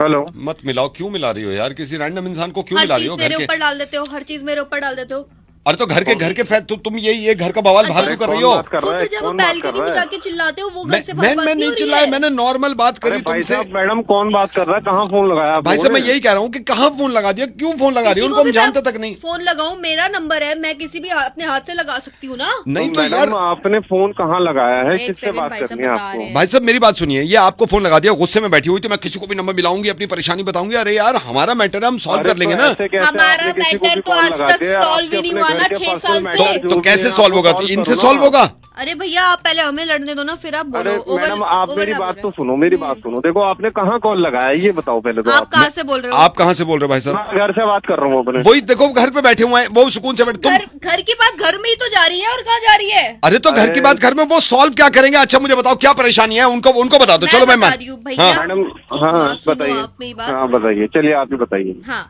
Hello. मत मिलाओ, क्यों मिला रही हो यार? किसी रैंडम इंसान को क्यों हर मिला रही चीज हो मेरे घर ऊपर के? डाल देते हो, हर चीज मेरे ऊपर डाल देते हो। अरे तो घर के तुम ये घर का बवाल बाहर अरे क्यों कर रही हो? बात कर रहा है? खुद जब कौन बात कर बैल्कनी रहा में है? जाके चिल्लाते हो वो घर से बाहर बात मैं नहीं नहीं हो रही चिल्लाया, है। मैंने नॉर्मल बात अरे करी भाई तुमसे। साहब, मैडम कौन बात कर रहा है? कहाँ फोन लगाया आप भाई लोगों साहब मैं ने? यही कह रहा हूँ कि कहाँ फोन लगा दिया, क्यों फोन लगा रही हो? किसी उनको को हम भी जानते मैं तक नहीं। फोन लगाऊं, मेरा नंबर है, मैं किसी भी अपने हाथ से लगा सकती हूँ ना। नहीं तो तो यार मैडम आपने फोन कहाँ लगाया है? एक किससे सेकंड बात भाई साहब करनी है बता आपको? रहे हैं। भाई साहब मेरी बात सुनिए, ये आपको फोन लगा दिया, गुस्से में बैठी हुई, तो मैं किसी को भी नंबर मिलाऊंगी, अपनी परेशानी बताऊंगी। अरे यार हमारा मैटर है, हम सॉल्व अरे कर लेंगे तो ना। ऐसे कैसे हमारा आपने किसी को मैटर भी तो कॉल आज लगा तक दिया? सॉल्व आपके ही नहीं अपने हुआ घर ना के 6 पर्सनल साल मैटर से। जो तो भी कैसे हैं, सॉल्व आपको होगा? तो solve इनसे करो सॉल्व ना। होगा? अरे भैया आप पहले हमें लड़ने दो ना, फिर आप बोलो। अरे मैडम आप मेरी बात तो सुनो, मेरी बात सुनो। देखो आपने कहाँ कॉल लगाया ये बताओ पहले तो। आप कहाँ से बोल रहे हो? आप कहाँ से बोल रहे हो भाई साहब? मैं घर से बात कर रहा हूँ अपने। वही देखो, घर पे बैठे हुए हैं, वो सुकून से बैठे। तुम घर की बात घर में ही तो जा रही है, और कहाँ जा रही है? अरे तो घर की बात घर में, वो सॉल्व क्या करेंगे? अच्छा मुझे बताओ क्या परेशानी है, उनको बता दो। चलो मैं बता रही हूँ भैया। हाँ। मैडम हाँ हाँ, सुनो बताइए। आप मेरी बात। हाँ बताइए, चलिए आप ही बताइए। हाँ,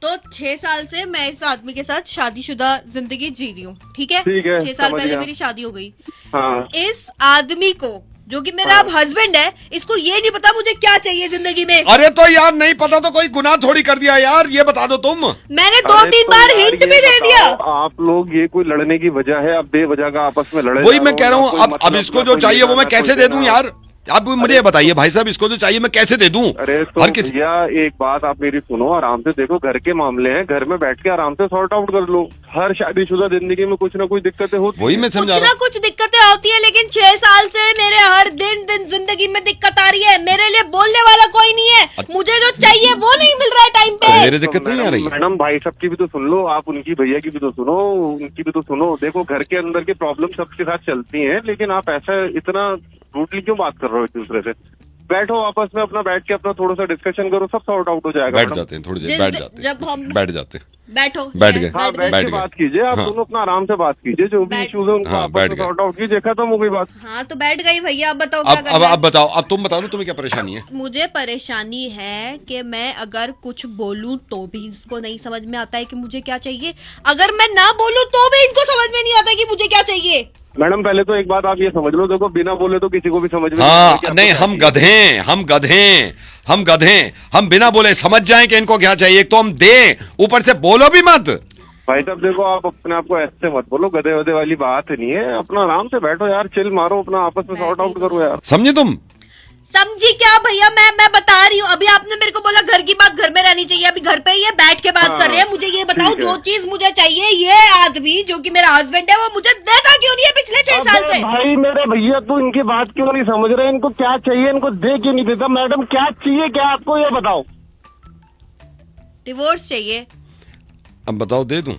तो 6 साल से मैं इस आदमी के साथ शादीशुदा जिंदगी जी रही हूँ, ठीक है? ठीक है, 6 साल समझ पहले गया। मेरी शादी हो गई। हाँ इस आदमी को, जो कि मेरा अब हस्बैंड है, इसको ये नहीं पता मुझे क्या चाहिए जिंदगी में। अरे तो यार नहीं पता तो कोई गुनाह थोड़ी कर दिया यार, ये बता दो तुम। मैंने अरे 2-3 तो बार यार हिंट ये भी दे दिया। बताओ, आप लोग ये कोई लड़ने की वजह है? अब बेवजह का आपस में लड़े वही जा मैं रहे कह रहा हो, हूँ। ना कोई अब मतलब, इसको ना जो कोई चाहिए वो लेना, मैं ना कैसे कोई दे दूं देना। यार? आप मुझे ये बताइए भाई साहब, इसको जो चाहिए मैं कैसे दे दूं? अरे तो हर किसी भैया एक बात आप मेरी सुनो, आराम से देखो, घर के मामले हैं, घर में बैठ के आराम से सॉर्ट आउट कर लो। हर शादीशुदा जिंदगी में कुछ ना कुछ दिक्कतें होती वही हैं। मैं कुछ समझा ना रहा हूँ। कुछ दिक्कतें होती है, लेकिन 6 साल से मेरे हर दिन जिंदगी में दिक्कत आ रही है। मेरे लिए बोलने वाला कोई नहीं है, मुझे जो चाहिए वो नहीं मिल रहा है टाइम पे। मेरे दिक्कत नहीं आ रही है। मैडम भाई साहब की भी तो सुन लो, आप उनकी भैया की भी तो सुनो, उनकी भी तो सुनो। देखो घर के अंदर की प्रॉब्लम सबके साथ चलती हैं, लेकिन आप ऐसा इतना रूडली क्यों बात कर रहे हो एक दूसरे से? बैठो आपस में, अपना बैठ के अपना थोड़ा सा डिस्कशन करो, सब सॉर्ट आउट हो जाएगा। बैठ मैडम जाते हैं थोड़ी देर, जिस बैठ दिन- जाते जब हम- बैठ जाते। बैठो, बैठ गए। हाँ बैठ बैठ के गए। बात कीजिए, आप हाँ। दोनों अपना आराम से बात कीजिए, जो भी बैठ- इश्यूज है उनको हाँ, आपस बैठ में गए। सॉर्ट आउट कीजिए, खत्म हो गई बात। हाँ तो बैठ गई भैया, अब बताओ क्या अब करना है? बताओ, अब तुम बताओ ना, तुम्हें क्या परेशानी है? मुझे परेशानी है कि मैं अगर कुछ बोलूं तो भी इसको नहीं समझ में आता है कि मुझे क्या चाहिए, अगर मैं ना बोलूं तो भी इनको समझ में नहीं आता कि मुझे क्या चाहिए। मैडम पहले तो एक बात आप ये समझ लो, देखो बिना बोले तो किसी को भी समझ में नहीं हाँ आता कि आपको नहीं, क्या हम चाहिए। गधे हैं, हम गधे हैं, हम बिना बोले समझ जाएं कि इनको क्या चाहिए। एक तो हम दें, ऊपर से बोलो भी मत। भाई साहब देखो, आप अपने आप को ऐसे मत बोलो, गधे वधे वाली बात नहीं है। अपना आराम से बैठो यार, चिल मारो, अपना आपस में सॉर्ट आउट करो यार। समझे तुम? समझी क्या भैया? मैं बता रही हूँ, अभी आपने मेरे को बोला घर की बात घर में रहनी चाहिए, अभी घर पे ही है, बैठ के बात हाँ, कर रहे हैं। मुझे ये बताओ, ठीक है। जो चीज मुझे चाहिए, ये आदमी जो कि मेरा हस्बैंड है वो मुझे देता क्यों नहीं है पिछले 6 साल अबे से? भाई मेरे भैया, तू इनकी बात क्यों नहीं समझ रहे? इनको क्या चाहिए, इनको दे क्यों नहीं देता? मैडम क्या चाहिए, क्या आपको ये बताओ। डिवोर्स चाहिए। अब बताओ, दे दूं?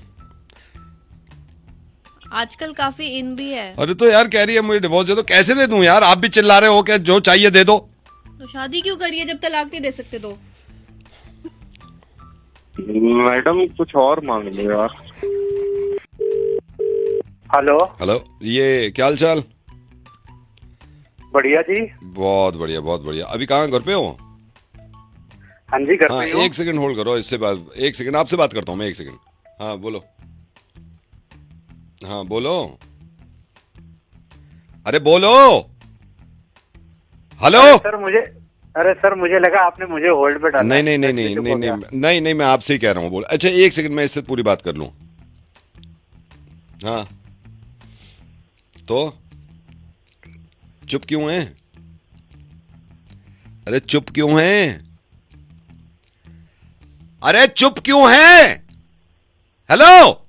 आजकल काफी इन भी है। अरे तो यार कह रही है मुझे डिवोर्स दे दो, कैसे दे दूं यार? आप भी चिल्ला रहे हो कि जो चाहिए दे दो। तो शादी क्यों करिए जब तलाक नहीं दे सकते? तो मैडम कुछ और मांग लो यार। हेलो। हेलो, ये क्या हाल चाल? बढ़िया जी। बहुत बढ़िया, बहुत बढ़िया। अभी कहाँ, घर पे हो? हाँ जी, घर हाँ पे ही हूँ। एक सेकंड होल्ड करो, इससे बात, एक सेकंड आपसे बात करता हूँ मैं, एक सेकंड। हाँ बोलो, हाँ बोलो, अरे बोलो, हेलो। अरे सर मुझे लगा आपने मुझे होल्ड पे डाला। नहीं नहीं नहीं नहीं नहीं नहीं नहीं नहीं, मैं आपसे ही कह रहा हूँ, बोल। अच्छा एक सेकंड, मैं इससे पूरी बात कर लूँ। हाँ तो चुप क्यों हैं? अरे चुप क्यों हैं? अरे चुप क्यों हैं? हेलो,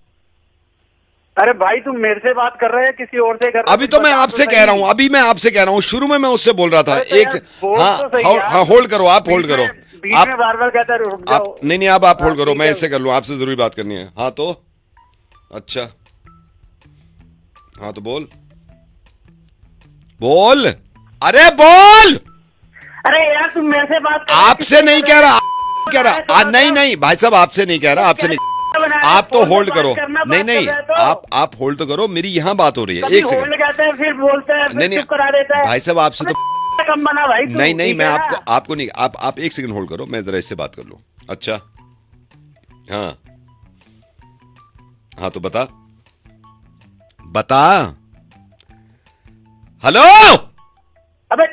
अरे भाई तुम मेरे से बात कर रहे हैं किसी और से कर रहे हो? अभी तो मैं बता आपसे सही। कह रहा हूं, अभी मैं आपसे कह रहा हूं, शुरू में मैं उससे बोल रहा था। अरे तो एक यार, बोल हाँ तो सही हाँ यार। हाँ, होल्ड करो, आप होल्ड करो, बीच आप में बार बार कहता है रुक जाओ। आप नहीं नहीं, अब आप होल्ड करो, ठीक मैं है। इससे कर लूं, आपसे जरूरी बात करनी है। हाँ तो अच्छा, हाँ तो बोल बोल, अरे बोल। अरे यार तुम मेरे से बात कर रहे हो, आपसे नहीं कह रहा, कह रहा नहीं नहीं भाई साहब, आपसे नहीं कह रहा, आपसे नहीं। आप तो होल्ड करो, नहीं नहीं, आप होल्ड तो करो, मेरी यहाँ बात हो रही है। एक सेकंड, होल्ड कहते हैं फिर बोलते हैं नहीं फिर चुप करा देता नहीं है। भाई साहब, आपसे तो कम बना भाई तू, नहीं नहीं, ठीक मैं है ना? आपको नहीं, आप एक सेकंड होल्ड करो, मैं जरा इससे बात कर लूं। अच्छा हाँ हाँ, तो बता बता। हेलो, अबे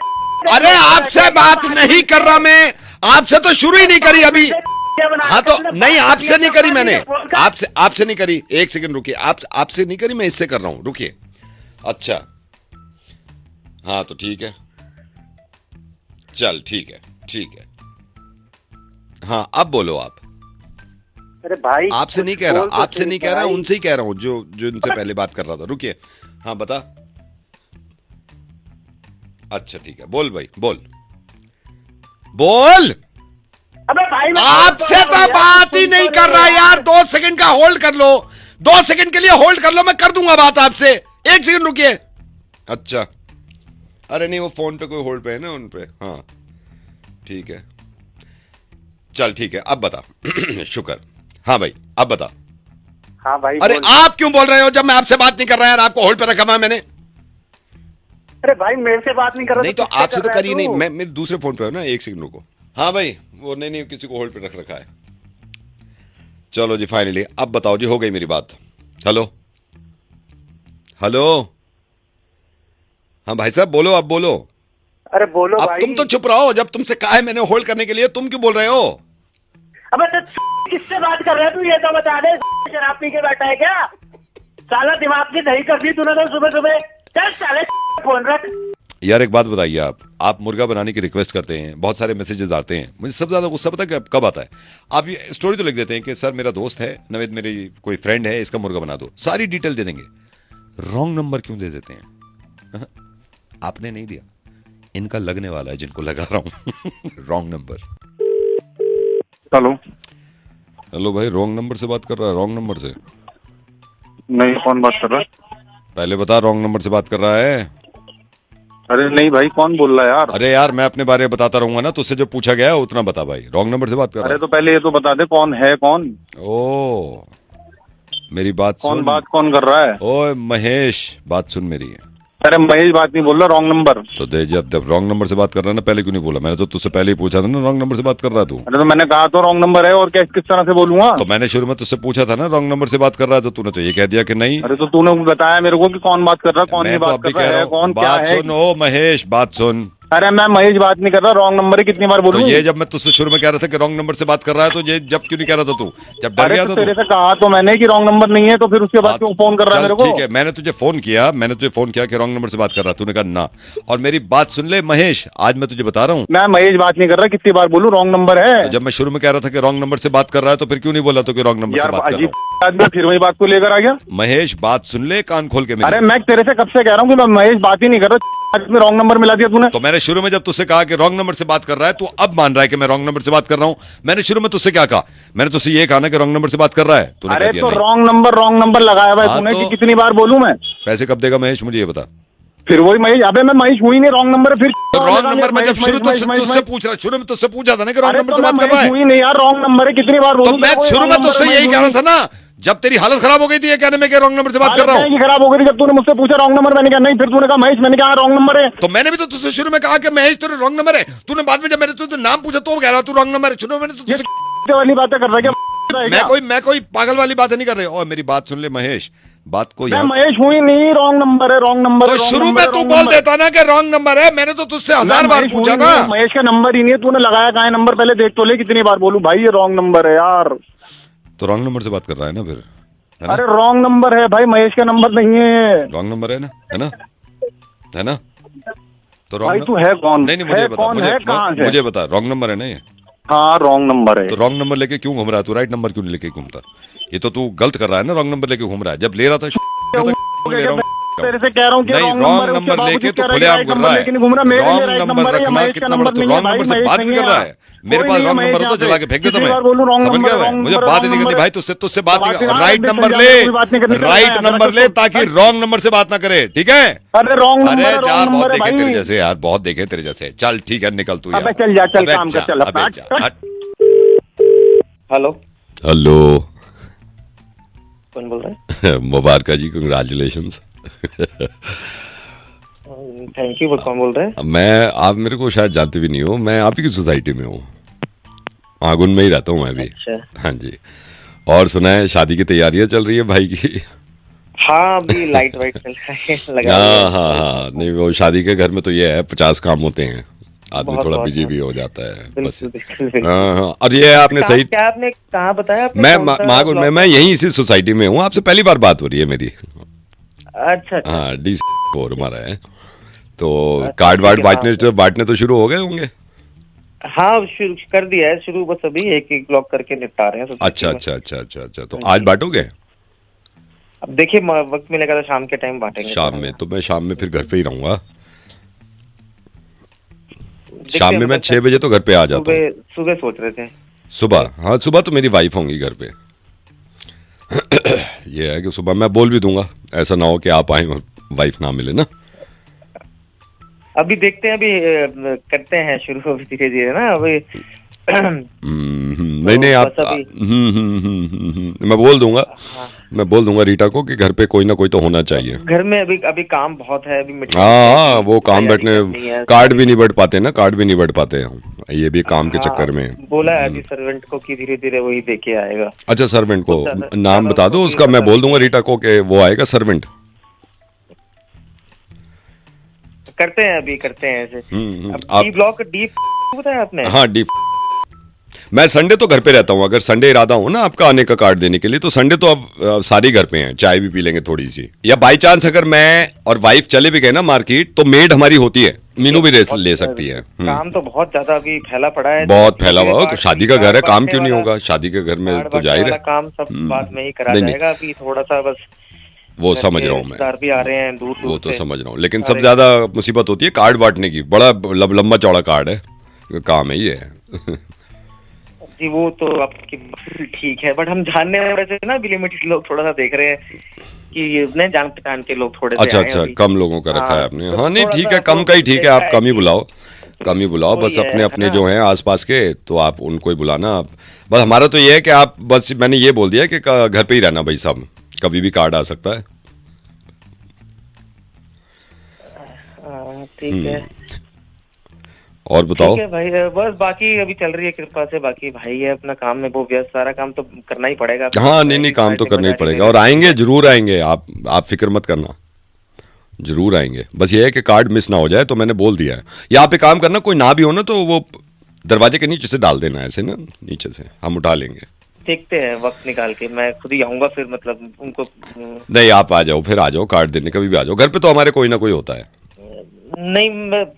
अरे आपसे बात नहीं कर रहा मैं, आपसे तो शुरू ही नहीं करी अभी। हाँ तो नहीं, आपसे नहीं करी मैंने, आपसे नहीं करी। एक सेकंड रुकिए, आपसे नहीं करी, मैं इससे कर रहा हूं, रुकिए। अच्छा हाँ तो ठीक है, चल ठीक है। हाँ अब बोलो आप। अरे भाई आपसे नहीं कह रहा, आपसे नहीं कह रहा, उनसे ही कह रहा हूं जो इनसे पहले बात कर रहा था। रुकिए, हाँ बता। अच्छा ठीक है, बोल भाई, बोल। अबे भाई आपसे तो बात ही नहीं कर रहा यार। 2 सेकंड का होल्ड कर लो, 2 सेकंड के लिए होल्ड कर लो, मैं कर दूंगा बात आपसे। 1 सेकंड रुकिए। अच्छा अरे नहीं, वो फोन पे कोई होल्ड पे है ना, उन पे। हाँ ठीक है, चल ठीक है, अब बता। शुक्र। हाँ भाई अब बता। हाँ भाई अरे आप क्यों बोल रहे हो जब मैं आपसे बात नहीं कर रहा यार? आपको होल्ड पे रखा हुआ है मैंने। अरे भाई मेरे से बात नहीं कर रहा। नहीं तो आपसे तो करी नहीं, मैं मेरे दूसरे फोन पे हूं ना। 1 सेकंड रुको। हाँ भाई वो नहीं किसी को होल्ड पे रख रखा है। चलो जी फाइनली अब बताओ जी, हो गई मेरी बात। हेलो हाँ भाई साहब बोलो, अब बोलो। अरे बोलो अब भाई। तुम तो चुप रहो, जब तुमसे कहा है मैंने होल्ड करने के लिए, तुम क्यों बोल रहे हो? अबे तो किससे बात कर रहा है तू, ये तो बता दे। शराब पी के बैठा है क्या? साला दिमाग की दही कर दी तूने तो सुबह। चल साले फोन रख। यार एक बात बताइए, आप मुर्गा बनाने की रिक्वेस्ट करते हैं, बहुत सारे मैसेजेस आते हैं, मुझे सबसे ज्यादा गुस्सा पता है कब आता है? आप ये स्टोरी तो लिख देते हैं कि सर मेरा दोस्त है नवेद, मेरी कोई फ्रेंड है, इसका मुर्गा बना दो, सारी डिटेल दे देंगे। रॉन्ग नंबर क्यों दे देते हैं? आपने नहीं दिया, इनका लगने वाला है जिनको लगा रहा हूं। Wrong number. हेलो भाई, रॉन्ग नंबर से बात कर रहा है? रॉन्ग नंबर से नहीं, कौन बात कर रहा है? पहले बता, रॉन्ग नंबर से बात कर रहा है? अरे नहीं भाई, कौन बोल रहा है यार? अरे यार मैं अपने बारे में बताता रहूंगा ना, तुझसे जो पूछा गया है उतना बता भाई। रॉन्ग नंबर से बात कर रहा है? अरे तो पहले ये तो बता दे कौन है कौन? ओ मेरी बात सुन। कौन कर रहा है? ओए महेश, बात सुन मेरी। अरे महेश बात नहीं बोल रहा, रॉन्ग नंबर। तो दे, जब रॉन्ग नंबर से बात कर रहा है ना, पहले क्यों नहीं बोला? मैंने तो तुझसे पहले ही पूछा था ना, रॉन्ग नंबर से बात कर रहा है तू। अरे तो मैंने कहा तो रॉन्ग नंबर है, और क्या किस तरह से बोलूंगा? तो मैंने शुरू में तुझसे पूछा था ना रॉन्ग नंबर से बात कर रहा है, तो तूने तो ये कह दिया कि नहीं। अरे तो तूने बताया मेरे को कि कौन बात कर रहा है, कौन नहीं बात कर रहा है, कौन क्या है? बात सुन ओ महेश, बात सुन। अरे मैं महेश बात नहीं कर रहा, रॉन्ग नंबर है, कितनी बार बोलूं? तो ये जब मैं तुझसे शुरू में कह रहा था कि रॉन्ग नंबर से बात कर रहा है, तो ये जब क्यों नहीं कह रहा था तू? जब डर गया था तेरे से कहा तो मैंने कि रॉन्ग नंबर नहीं है, तो फिर उसके बाद क्यों फोन कर रहा है मेरे को? ठीक है, मैंने तुझे फोन किया कि रॉन्ग नंबर से बात कर रहा, तूने कहा ना। और मेरी बात सुन ले महेश, आज मैं तुझे बता रहा हूँ, मैं महेश बात नहीं कर रहा, कितनी बार बोलूं रॉन्ग नंबर है? तो जब मैं शुरू में कह रहा था कि रॉन्ग नंबर से बात कर रहा है, तो फिर क्यों नहीं बोला तो कि रॉन्ग नंबर से बात कर रहा हूं? आज मैं फिर वही बात को लेकर आ गया। महेश बात सुन ले कान खोल के मेरी। अरे मैं तेरे से कब से कह रहा हूँ कि मैं महेश बात ही नहीं कर रहा, आज में रॉन्ग नंबर मिला दिया तूने। तो मैंने शुरू में जब तुझसे कहा कि रॉन्ग नंबर से बात कर रहा है, तू अब मान रहा है कि मैं रॉन्ग नंबर से बात कर रहा हूँ। मैंने शुरू में तुझसे क्या कहा? मैंने तुझसे ये कहा ना कि रॉन्ग नंबर से बात कर रहा है, तूने अरे कह दिया तो नहीं। रॉन्ग नंबर लगाया हुआ है तूने, तो कितनी बार बोलूं मैं? पैसे कब देगा महेश, मुझे ये बता। फिर वही महेश, अबे मैं महेश हुई नहीं, रॉन्ग नंबर है। फिर रॉन्ग नंबर में जब शुरू में तुझसे पूछा था ना कि रॉन्ग नंबर से बात कर रहा है, हुई नहीं यार, रॉन्ग नंबर है, कितनी बार बोलूं? तो मैं शुरू में तुझसे यही कह रहा था ना, जब तेरी हालत खराब हो गई थी ये कहने में कि रॉन्ग नंबर से बात कर रहा हूँ। खराब हो गई थी जब तूने मुझसे पूछा रॉन्ग नंबर, मैंने कहा नहीं, फिर तूने कहा महेश, मैंने कहा रॉन्ग नंबर है। तो मैंने भी तो तुझसे शुरू में कहा कि महेश तेरे रॉन्ग नंबर है, तूने बाद में जब मैंने तुझसे नाम पूछा तो कह रहा तू रॉन्ग नंबर है। शुरू में मैंने वाली बातें कर रहा है, मैं कोई पागल वाली बातें नहीं कर रही। और मेरी बात सुन ले महेश, बात को मैं महेश हुई नहीं, रॉन्ग नंबर है, रॉन्ग नंबर। तो शुरू में तू बोल देता ना कि रॉन्ग नंबर है, मैंने तो तुझसे 1000 बार पूछा ना। महेश का नंबर ही नहीं है, तूने लगाया कहाँ है नंबर? पहले देख तो ले, कितनी बार बोलूं भाई ये रॉन्ग नंबर है यार। तो रॉन्ग नंबर से बात कर रहा है ना फिर? अरे रॉन्ग नंबर है भाई, महेश का नंबर नहीं है। रॉन्ग नंबर है ना, है ना? तो भाई तू है कौन? नहीं मुझे बता, मुझे बता, रॉन्ग नंबर है ना ये? हाँ रॉन्ग नंबर है। तो रॉन्ग नंबर लेके क्यों घूम रहा है तू? राइट नंबर क्यों नहीं लेके घूमता? ये तो तू गलत कर रहा है ना, रॉन्ग नंबर लेके घूम रहा है। जब ले रहा था तेरे से कह रहा हूँ कि रॉन्ग नंबर लेके तो खुलेआम घूम रहा है। रॉन्ग नंबर रखना कितना बड़ा, तो रॉन्ग नंबर से बात भी कर रहा है। मेरे पास रॉन्ग नंबर होता जला के फेंक देता मैं, समझ गया? मुझे बात नहीं करनी भाई तुझसे बात नहीं। राइट नंबर ले ताकि रॉन्ग नंबर से बात ना करे, ठीक है? अरे रॉन्ग नंबर, अरे यार बहुत देखे तेरे जैसे, यार बहुत देखे तेरे जैसे। चल ठीक है, निकल तू यार। चल जा, चल काम कर, चल। हेलो हेलो, कौन बोल रहा है? मुबारक जी, कंग्रेचुलेशंस। Thank you. कौन बोल रहे हैं? आप मेरे को शायद जानते भी नहीं हो, मैं आप ही की सोसाइटी में हूँ, आगुन में ही रहता हूँ मैं भी। अच्छा। हाँ जी। और सुना है शादी की तैयारियां चल रही है भाई की? हाँ अभी लाइट वाइट लगा। हाँ, नहीं वो शादी के घर में तो ये है 50 काम होते हैं, आदमी बहुत थोड़ा बहुत बिजी बहुत। भी हो जाता है बस। बिल्कुल बिल्कुल बिल्कुल। हाँ हाँ, और ये आपने सही, क्या आपने कहाँ बताया आपने मैं कौन सा मागुर ब्लॉक? मैं यहीं इसी सोसाइटी में हूँ, आपसे पहली बार बात हो रही है मेरी। अच्छा अच्छा हाँ D4 हमारा है, तो अच्छा, कार्ड ठीक वार्ड है, हाँ बांटने तो शुरू हो गए होंगे। हाँ शुरू कर दिया है शुरू, बस अभी एक एक ब्लॉक करके निपटा रहे हैं सोसाइटी अच्छा में। अच्छा अच्छा अच्छा अच्छा, तो हाँ आज जी। बांटोगे? अब देखिए वक्त मिलेगा तो शाम के टाइम बांटेंगे शाम सर में? हम। तो मैं शाम में फिर घर पे ही रहूंगा। देखते शाम हैं, में मैं मतलब 6 बजे तो घर पे आ जाता हूँ। सुबह सुबह सोच रहे थे। सुबह? हाँ सुबह तो मेरी वाइफ होंगी घर पे। ये है कि सुबह मैं बोल भी दूंगा, ऐसा ना हो कि आप आए और वाइफ ना मिले ना। अभी देखते हैं, अभी करते हैं शुरू अभी धीरे धीरे ना अभी। नहीं नहीं, आप बस अभी हाँ, मैं बोल दूंगा रीटा को कि घर पे कोई ना कोई तो होना चाहिए। घर में अभी अभी काम बहुत है, अभी मिट्टी हाँ हाँ, की वो काम तैयारी बैठने, करनी है कार्ड सारी। भी नहीं बढ़ पाते ना, कार्ड भी नहीं बढ़ पाते हैं, ये भी काम के हाँ, चक्कर में। बोला है अभी सर्वेंट को कि धीरे धीरे वही देके आएगा। अच्छा, सर्वेंट को कुछ ज्यादा नाम ज्यादा बता उसको दो भी उसका, मैं पता बोल नहीं दूंगा है। रीटा को कि वो आएगा सर्वेंट। करते हैं, अभी करते हैं ऐसे। अब आप, डी ब्लॉक डी बताया आपने? हाँ डी, मैं संडे तो घर पे रहता हूँ, अगर संडे इरादा हो ना आपका आने का कार्ड देने के लिए, तो संडे तो अब सारे घर पे हैं, चाय भी पी लेंगे थोड़ी सी, या बाई चांस अगर मैं और वाइफ चले भी गए ना मार्केट, तो मेड हमारी होती है, मीनू भी ले सकती है। काम तो बहुत ज्यादा अभी फैला पड़ा है, बहुत फैला हुआ है, कार्ड शादी का घर है, कार्ड काम बांटने क्यों नहीं वाला- होगा, शादी के घर में कार्ड तो बांटने जाहिर वाला है। काम सब बाद में ही करा नहीं, नहीं। जाएगा, अभी थोड़ा सा बस वो घर समझ के रहा हूँ मैं, रिश्तेदार भी आ रहे हैं दूर वो दूर तो से। समझ रहा हूँ, लेकिन सारे- सबसे ज्यादा मुसीबत होती है कार्ड बांटने की, बड़ा लंबा चौड़ा कार्ड है, काम है ये। जी वो तो आपकी ठीक है, बट हम जानने वाले से ना, लिमिटेड लोग थोड़ा सा देख रहे हैं कि ये नए जान पहचान के लोग थोड़े से अच्छा आए हैं अच्छा, अभी। कम लोगों का रखा है हाँ, आपने। तो हाँ नहीं थोड़ा ठीक सा है, कम का ही ठीक है, आप देखा कम ही कि- बुलाओ, कम ही बुलाओ, बस वही अपने है अपने ना। जो हैं आसपास के, तो आप उनको ही बुलाना आप। बस हमारा तो ये है कि आप, बस मैंने ये बोल दिया कि घर पे ही रहना भाई साहब, कभी भी कार्ड आ सकता है। ठीक है, और बताओ। ठीक है भाई, बस बाकी अभी चल रही है कृपा से, बाकी भाई है अपना काम में वो व्यस्त, सारा काम तो करना ही पड़ेगा। हाँ नहीं नहीं, काम तो करना ही पड़ेगा, और आएंगे जरूर आएंगे, आप फिक्र मत करना, जरूर आएंगे। बस ये है कि कार्ड मिस ना हो जाए, तो मैंने बोल दिया है। या आप एक काम करना, कोई ना भी हो ना, तो वो दरवाजे के नीचे से डाल देना, ऐसे ना नीचे से हम उठा लेंगे। देखते हैं वक्त निकाल के, मैं खुद ही आऊंगा फिर, मतलब उनको नहीं आप आ जाओ, फिर आ जाओ कार्ड देने, कभी भी आ जाओ, घर पे तो हमारे कोई ना कोई होता है। नहीं,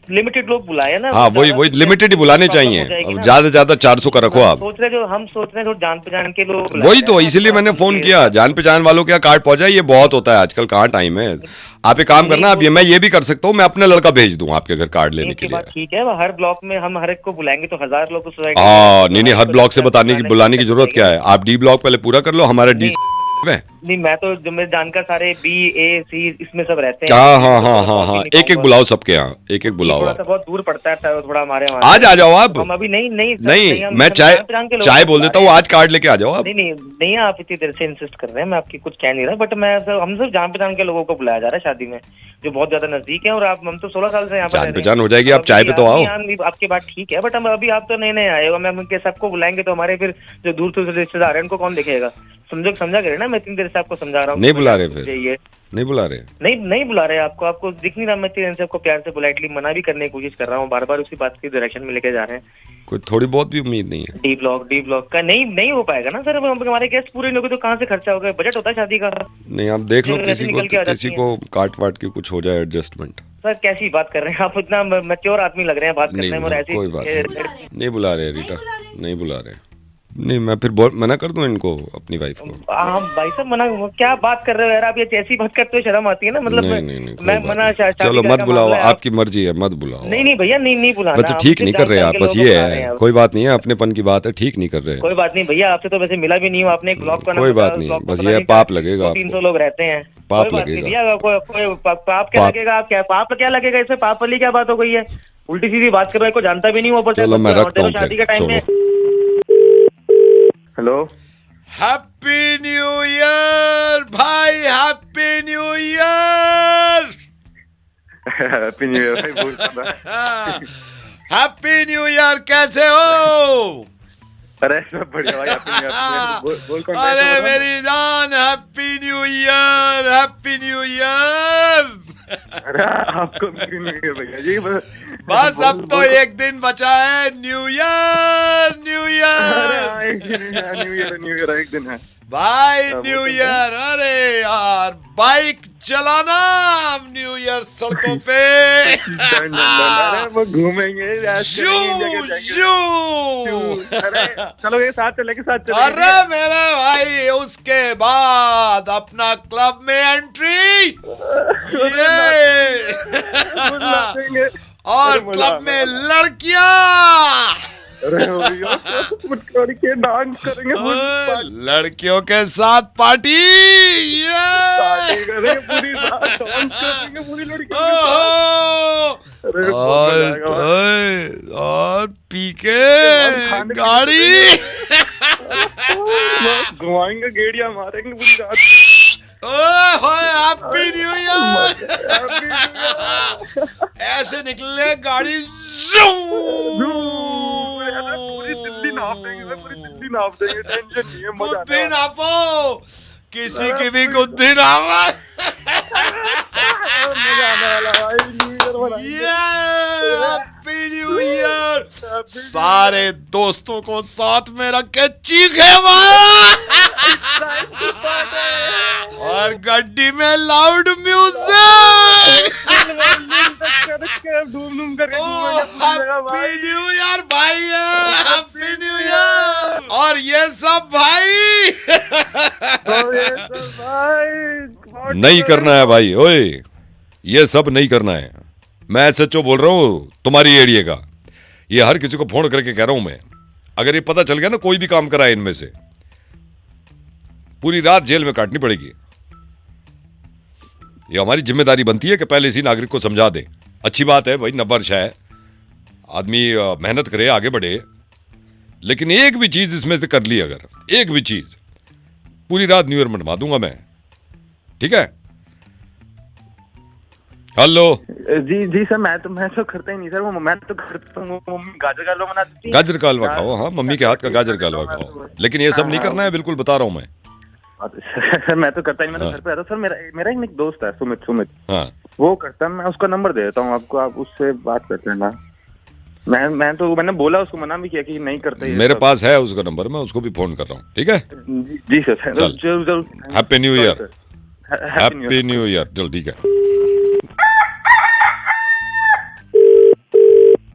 लिमिटेड लोग बुलाए ना। हाँ वही ज्यादा लिमिटेड ही बुलाने प्रॉब्लम चाहिए, हो जाएगी अब ना। ज्यादा से ज्यादा 400 का रखो आप। हम सोच रहे हैं जो जान पहचान के लोग बुलाए वही तो, जाए ना, इसीलिए मैंने उनके फोन किया, जान पहचान वालों के कार्ड पहुंचा, ये बहुत होता है आजकल, कहाँ टाइम है। आप एक काम करना, अब ये मैं ये भी कर सकता हूँ, मैं अपना लड़का भेज दूं आपके घर कार्ड लेने के की लिए। बात ठीक है, हर ब्लॉक में हम हर एक को बुलाएंगे तो 1000 लोग उस सोसाइटी हाँ नहीं नहीं, हर ब्लॉक से बुलाने की जरूरत क्या है, आप डी ब्लॉक पहले पूरा कर लो, हमारा डी में। नहीं, मैं तो जो मेरे जानकार सारे बी ए सी इसमें सब रहते हैं। हाँ हाँ हाँ हाँ हाँ, एक एक बुलाओ सबके यहाँ, एक एक बुलाओ थोड़ा आप। सा बहुत दूर पड़ता है, थोड़ा हमारे वहाँ आज आ जाओ आप। हम अभी नहीं नहीं सर, नहीं हम मैं सब चाय जान पहचान के लोगों चाय को बोल बुला देता रहे हूँ, हैं। आज कार्ड लेके आ जाओ आप। नहीं नहीं नहीं, आप इतनी देर से इंसिस्ट कर रहे हैं, मैं आपकी कुछ कह नहीं रहा, बट हम सब जान पहचान के लोगों को बुलाया जा रहा है शादी में, जो बहुत ज्यादा नजदीक है, और आप हम तो 16 साल से यहाँ पर जान पहचान हो जाएगी, आप चाय पे तो आओ। आपकी बात ठीक है, बट हम अभी आप तो नए नए आए हो, मैं उनके सबको बुलाएंगे तो हमारे फिर जो दूर दूर से रिश्तेदार हैं उनको कौन देखेगा? समझा कर ना, मैं इतनी देर से आपको समझा रहा हूँ। नहीं बुला रहे फिर? नहीं बुला रहे? नहीं बुला रहे आपको दिख नहीं रहा? मैं इतनी देर से आपको प्यार से पोलाइटली मना भी करने की कोशिश कर रहा हूँ, बार बार उसी बात की डायरेक्शन में लेके जा रहे हैं। कोई थोड़ी बहुत भी उम्मीद नहीं है? डी ब्लॉक का नहीं हो पाएगा ना सर, अब हमारे गेस्ट पूरे नहीं होंगे तो कहाँ से खर्चा होगा? बजट होता है शादी का। नहीं आप देख लो, वैसे निकल के आ जाती किसी को काट वाट के कुछ हो जाए एडजस्टमेंट। सर कैसी बात कर रहे हैं आप, इतना मैच्योर आदमी लग रहे हैं बात करने में, और ऐसी कोई बात नहीं बुला रहे रीटा, नहीं बुला रहे। नहीं मैं फिर मना कर दूं इनको, अपनी वाइफ को? हाँ भाई साहब, मना क्या बात कर रहे हो यार आप, ये ऐसी बात करते हो शर्म आती है ना, मतलब नहीं, मैं मना चलो मत बुलाओ, आपकी मर्जी है, मत बुलाओ। नहीं भैया, नहीं बुलाना। बस ठीक नहीं कर रहे आप, बस ये है, कोई बात नहीं है, अपनेपन की बात है, ठीक नहीं कर रहे। कोई बात नहीं भैया, आपसे तो वैसे मिला भी नहीं हूँ, आपने एक ब्लॉग का नाम, कोई बात नहीं, बस ये पाप लगेगा आपको। 300 लोग रहते हैं, पाप लगेगा भैया, कोई पाप क्या लगेगा? आप क्या पाप क्या लगेगा इसमें? पाप वाली क्या बात हो गई है? उल्टी सीधी बात कर रहे को जानता भी नहीं हूँ, ऊपर से चलो मैं रखता हूँ शादी का टाइम में। हेलो, हैप्पी न्यू ईयर भाई, happy new year. Happy new year भाई, बोल रहा। हैप्पी न्यू ईयर, कैसे हो? अरे सब बढ़िया भाई, हैप्पी न्यू ईयर। बोल कौन? अरे मेरी जान, happy new year, happy new year. अरे आपको भी नहीं है भैया जी, बस अब तो एक दिन बचा है, new year new year new year एक दिन है भाई, न्यू ईयर। अरे यार बाइक चलाना न्यू ईयर सड़कों पे, अरे वो घूमेंगे जू जू। अरे चलो ये साथ चलेंगे अरे मेरे भाई उसके बाद अपना क्लब में एंट्री, ये और क्लब में लड़कियां, अरे के डांस करेंगे, लड़कियों के साथ पार्टी, करेंगे पूरी रात डांस करेंगे पूरी लड़कियों के साथ। अरे और पी के गाड़ी घुमाएंगे, गेड़िया मारेंगे पूरी रात। Happy new year. ऐसे निकले गाड़ी, पूरी दिल्ली नाप देंगे, पूरी दिल्ली नाप देंगे, टेंशन नहीं है, मजा गुद्दी नापो, किसी की भी गुद्दी नापो। Happy new year. सारे दोस्तों को साथ में रख के चीखे और गड्डी में loud music. Happy new year भाई, हैप्पी न्यू ईयर। और ये सब भाई नहीं करना है भाई, ओए ये सब नहीं करना है। मैं सच्चो बोल रहा हूँ तुम्हारी एरिया का, ये हर किसी को फोन करके कह रहा हूं मैं। अगर ये पता चल गया ना कोई भी काम करा है इनमें से, पूरी रात जेल में काटनी पड़ेगी। ये हमारी जिम्मेदारी बनती है कि पहले इसी नागरिक को समझा दें। अच्छी बात है भाई, 90 वर्ष है, आदमी मेहनत करे, आगे बढ़े, लेकिन एक भी चीज इसमें से कर ली, अगर एक भी चीज, पूरी रात न्यू ईयर मनवा दूंगा मैं, ठीक है? हेलो जी सर, मैं तो करता ही नहीं सर, वो मैं तो करता हूँ, मम्मी गाजर का हलवा बनाती है। गाजर का हलवा खाओ, हाँ मम्मी के हाथ का गाजर का हलवा खाओ, लेकिन ये सब नहीं करना है, बिल्कुल बता रहा हूँ मैं। सर मैं तो करता ही नहीं, मैं तो घर पे आता। सर मेरा एक दोस्त है सुमित, हाँ वो करता है, मैं उसका नंबर दे देता हूँ आपको, आप उससे बात करते हैं ना। मैंने बोला, उसको मना भी किया कि नहीं करते। मेरे पास है उसका नंबर, मैं उसको भी फोन कर रहा हूँ, ठीक है? जी सर, जरूर। Happy new year, happy new year. चल ठीक है।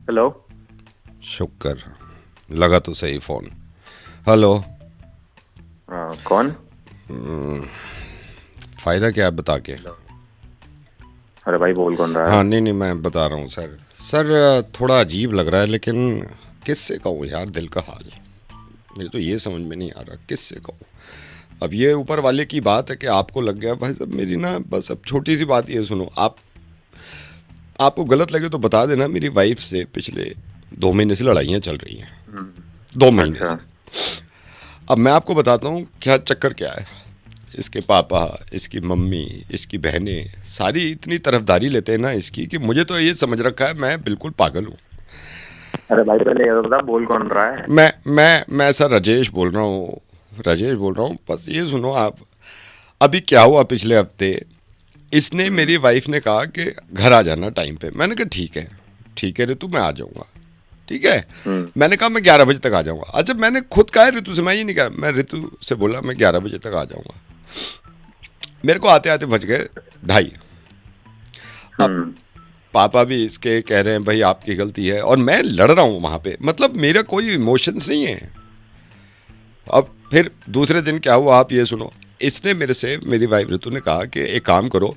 हेलो, शुक्र लगा तो सही फोन। हेलो, कौन? फायदा क्या है बता के? अरे भाई बोल कौन रहा है? हाँ नहीं मैं बता रहा हूँ सर थोड़ा अजीब लग रहा है, लेकिन किससे कहूँ यार दिल का हाल, मुझे तो ये समझ में नहीं आ रहा किससे कहूँ। अब ये ऊपर वाले की बात है कि आपको लग गया भाई साहब, मेरी ना बस अब छोटी सी बात ये सुनो, आपको गलत लगे तो बता देना, मेरी वाइफ से पिछले 2 महीने से लड़ाइयाँ चल रही हैं, 2 महीने से। अब मैं आपको बताता हूँ क्या चक्कर क्या है। इसके पापा, इसकी मम्मी, इसकी बहनें सारी इतनी तरफदारी लेते हैं ना इसकी, कि मुझे तो ये समझ रखा है मैं बिल्कुल पागल हूँ। अरे भाई पहले ये बता, बोल कौन रहा है? मैं सर राजेश बोल रहा हूँ। बस ये सुनो आप, अभी क्या हुआ पिछले हफ्ते, इसने मेरी वाइफ ने कहा कि घर आ जाना टाइम पे। मैंने कहा ठीक है ऋतु, मैं आ जाऊँगा, ठीक है। मैंने कहा मैं 11 बजे तक आ जाऊँगा। अच्छा मैंने खुद कहा ऋतु से, मैं ये नहीं कहा, मैं ऋतु से बोला मैं 11 बजे तक आ जाऊँगा। मेरे को आते आते बज गए 2:30। अब पापा भी इसके कह रहे हैं भाई आपकी गलती है, और मैं लड़ रहा हूँ वहाँ पे, मतलब मेरा कोई इमोशंस नहीं है। अब फिर दूसरे दिन क्या हुआ आप ये सुनो, इसने मेरे से, मेरी वाइफ ऋतु ने कहा कि एक काम करो,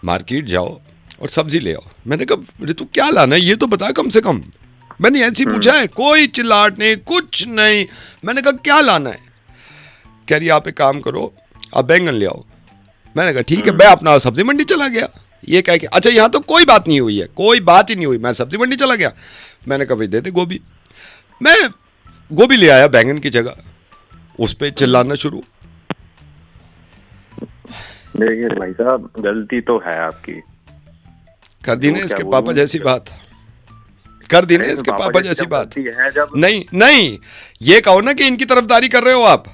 मार्केट जाओ और सब्जी ले आओ। मैंने कहा ऋतु क्या लाना है ये तो बता कम से कम, मैंने ऐसे पूछा है, कोई चिल्लाहट नहीं, कुछ नहीं। मैंने कहा क्या लाना है? कह रही आप एक काम करो, आप बैंगन ले आओ। मैंने कहा ठीक है, मैं अपना सब्जी मंडी चला गया। ये कह के अच्छा यहाँ तो कोई बात नहीं हुई है, कोई बात ही नहीं हुई, मैं सब्जी मंडी चला गया। मैंने कहा भाई दे दे गोभी। मैं गोभी ले आया बैंगन की जगह, उस पर चिल्लाना शुरू। देखिए भाई साहब, गलती तो है आपकी, कर दी ना इसके पापा जैसी बात, कर दी ना इसके पापा जैसी बात। नहीं ये कहो ना कि इनकी तरफदारी कर रहे हो आप।